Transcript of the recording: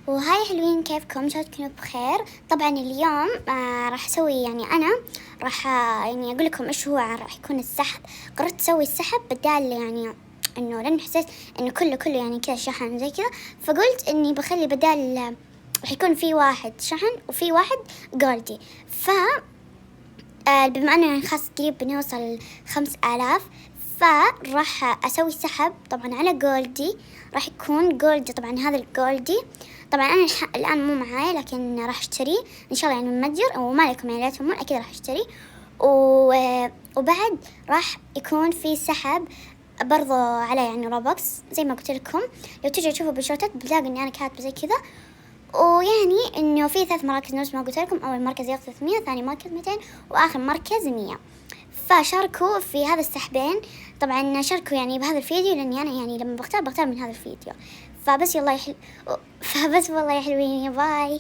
وهاي حلوين، كيفكم؟ إن شاء الله تكونوا بخير. طبعا اليوم راح اسوي انا راح اقول لكم ايش هو راح يكون السحب. قررت اسوي السحب بدال انه لان حسيت انه كله يعني كذا شحن زي كذا، فقلت اني بخلي بدال راح يكون في واحد شحن وفي واحد جولدي. بما انه خاص قريب بنوصل 5000، فراح اسوي سحب طبعا على جولدي. راح يكون جولدي، طبعا هذا الجولدي طبعا انا الان مو معاي، لكن راح اشتريه ان شاء الله من متجر، او ما عليكم يعني لا تهمون، اكيد راح اشتري. وبعد راح يكون في سحب برضو على روبوكس زي ما قلت لكم. لو تيجوا تشوفوا بالشوتات بتلاقوا اني انا كاتبه زي كذا، انه في 3 مراكز نفس ما قلت لكم. اول مركز ياخذ 300، ثاني مركز 200، واخر مركز 100. فشاركوا في هذا السحبين. طبعا شاركوا بهذا الفيديو، لاني انا لما بختار من هذا الفيديو. فبس والله يا حلوين، باي.